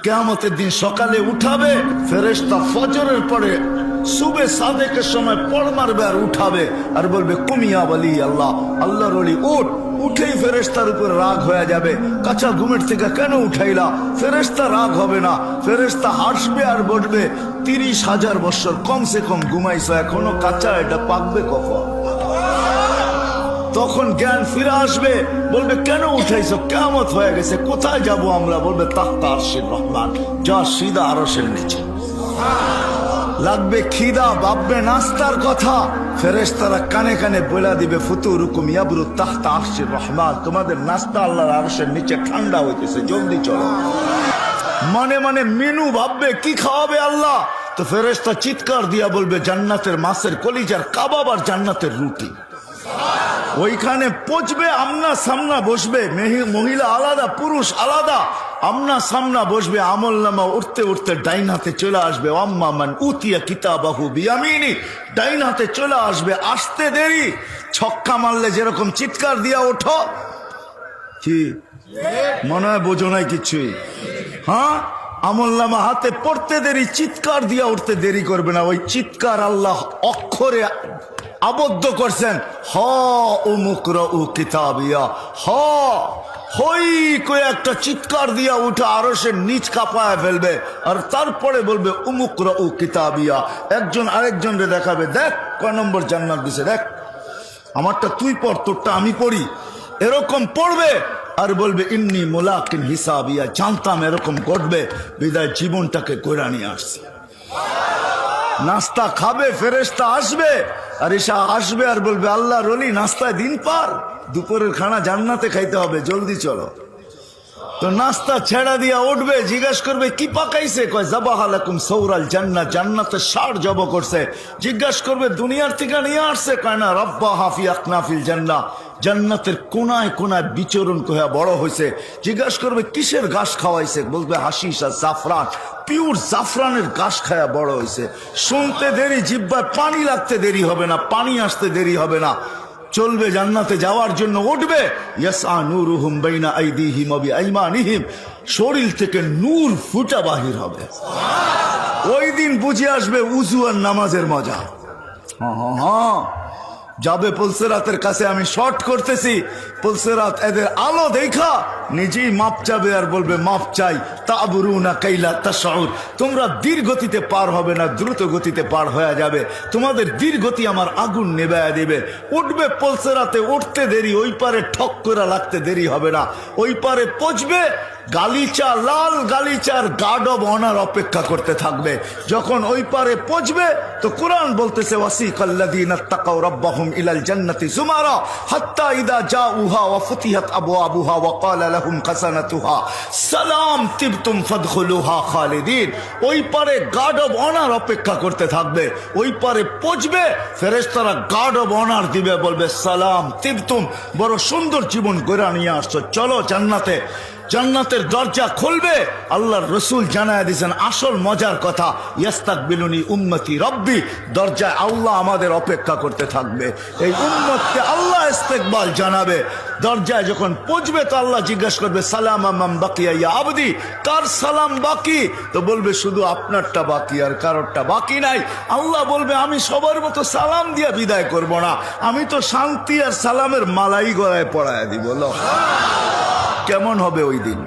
কিয়ামতের দিন সকালে উঠাবে ফেরেশতা, ফজরের পরে সুবে সাদেকের সময় পড় মারবে আর উঠাবে আর বলবে কুমিয়া বলি আল্লাহ, আল্লাহর ওলি উঠ। উঠেই ফেরেশতার উপর রাগ হয়ে যাবে, কাঁচা ঘুমের থেকে কেন উঠাইলা? ফেরেশতা রাগ হবে না, ফেরেশতা হাসবে আর বলবে 30,000 বছর কমসে কম ঘুমাইছো, এখনো কাঁচা, এটা পাকবে কখন? তখন জ্ঞান ফিরে আসবে, বলবে কেন উঠাইছো? কিয়ামত হয়ে গেছে, কোথায় যাব আমরা? বলবে তাহতা আরশির রহমান, যা সিধা আরশের নিচে। লাগবে খিদা, ভাববে নাস্তার কথা, ফেরেশতারা কানে কানে বলে দিবে ফুতুরুকুম ইয়াবরু তাহতা আরশির রহমান, তোমাদের নাস্তা আল্লাহর আরশের নিচে ঠান্ডা হইতেছে, জলদি চলো। মনে মনে মেনু ভাববে কি খাওয়াবে আল্লাহ, তো ফেরেশতা চিৎকার দিয়া বলবে জান্নাতের মাছের কলিজার কাবাব আর জান্নাতের রুটি। ওইখানে পচবে, আমনা সামনা বসবে, মহিলা আলাদা পুরুষ আলাদা, আমনা সামনা বসবে, আমল নামা উঠতে উঠতে ডাইন হাতে চলে আসবে, আম্মা মান উতিয়া কিতাবাহু বিয়ামিনি, ডাইন হাতে চলে আসবে। আসতে দেরি, ছক্কা মারলে যেরকম চিৎকার দিয়া ওঠো, কি মনে হয় বোঝো নাই কিছুই? হ্যাঁ, আমল নামা হাতে পড়তে দেরি, চিৎকার দিয়া উঠতে দেরি করবে না। ওই চিৎকার আল্লাহ অক্ষরে আবদ্ধ করছেন, হ উমুকরাউ কিতাবিয়া, হ হই কয়ে একটা চিৎকার দিয়া উঠে আরশের নিচ কাঁপায় ফেলবে, আর তারপরে বলবে উমুকরাউ কিতাবিয়া। একজন আরেকজনরে দেখাবে, দেখ কয় নম্বর জান্নাত দিছে, দেখ আমারটা তুই পড়, তোরটা আমি পড়ি। এরকম পড়বে আর বলবে ইন্নী মুলাকিন হিসাবিয়া, জানতাম এরকম ঘটবে, বিদায় জীবনটাকে কইরা নিয়ে আসছে। নাস্তা খাবে, ফেরেশতা আসবে, আর এসা আসবে আর বলবে আল্লাহর ওলি নাস্তায় দিন পার, দুপুরের খানা জান্নাতে খাইতে হবে, জলদি চলো। তো নাস্তা ছেড়া দিয়া উঠবে, জিজ্ঞাসা করবে কি পাকাইছে? কয় যাবাহা লাকুম সৌরাল জান্নাত, জান্নাতের ষাঁড় জব করছে। জিজ্ঞাসা করবে দুনিয়ার থেকে নিয়ে আসছে? কয় না, রব্বা হাফি আকনাফিল জান্নাহ, জান্নাতের কোনায় কোনায় বিচরণ কইয়া বড় হয়েছে। জিজ্ঞাসা করবে কিসের ঘাস খাওয়াইছে? বলবে হাসিস আর জাফরান, পিওর জাফরানের ঘাস খায়া বড় হয়েছে। শুনতে দেরি, জিহ্বায় পানি লাগতে দেরি হবে না, পানি আসতে দেরি হবে না, চলবে জান্নাতে যাওয়ার জন্য উঠবে। ইয়াসআ নূরুহুম বাইনা আইদিহিম ওয়া বিআইমানিহিম, শরীর থেকে নূর ফুটা বাহির হবে। ওই দিন বুঝে আসবে উযু আর নামাজের মজা। হ্যাঁ, যাবে পুলসেরাতের কাছে, আমি শর্ট করতেছি, পুলসেরাত এদের আলো দেখা নিজেই মাপ চাবে আর বলবে মাপ চাই। তাবরুনা কাইলা তাশউর, তোমরা ধীর গতিতে পার হবে না, দ্রুত গতিতে পার হয়ে যাবে, তোমাদের ধীর গতি আমার আগুন নেবায়া দিবে। উঠবে পুলসেরাতে, উঠতে দেরি, ওই পারে ঠক করে লাগতে দেরি হবে না, ওই পারে পৌঁছবে। গালিচা, লাল গালিচার গার্ড অব অনার অপেক্ষা করতে থাকবে। যখন ওই পারে পৌঁছবে তো কোরআন বলতেছে ওয়াসিকাল্লাযীনা তাকাউ রাব্বাহুম ইলাল জান্নাতি যুমারা হাত্তা ইযা জাউহা ওয়া ফুতিহাত আবওয়াবুহা ওয়া ক্বালা লাহুম খাসানাতুহা সালাম তিবতুম ফাদখুলুহা খালিদিন। ওই পারে গার্ড অব অনার অপেক্ষা করতে থাকবে। ওই পারে পৌঁছবে, ফেরেশতারা গার্ড অব অনার দিবে, বলবে সালাম তিবতুম, বড় সুন্দর জীবন গড়া নিয়ে আসছো, চলো জান্নাতে। জান্নাতের দরজা খুলবে, আল্লাহর রসুল জানায় দিয়েছেন আসল মজার কথা, ইয়াস্তাকবিলুনি উম্মতি রব্বি, দরজায় আল্লাহ আমাদের অপেক্ষা করতে থাকবে, এই উম্মতকে আল্লাহ ইস্তেকবাল জানাবে। দরজায় যখন পৌঁছবে তো আল্লাহ জিজ্ঞাসা করবে সালাম আমান বাকিয়া ইয়া আবদি, কার সালাম বাকি? তো বলবে শুধু আপনারটা বাকি, আর কারোরটা বাকি নাই। আল্লাহ বলবে আমি সবার মতো সালাম দিয়া বিদায় করব না, আমি তো শান্তি আর সালামের মালাই গলায় পড়ায় দিব। কেমন হবে ওই দিন?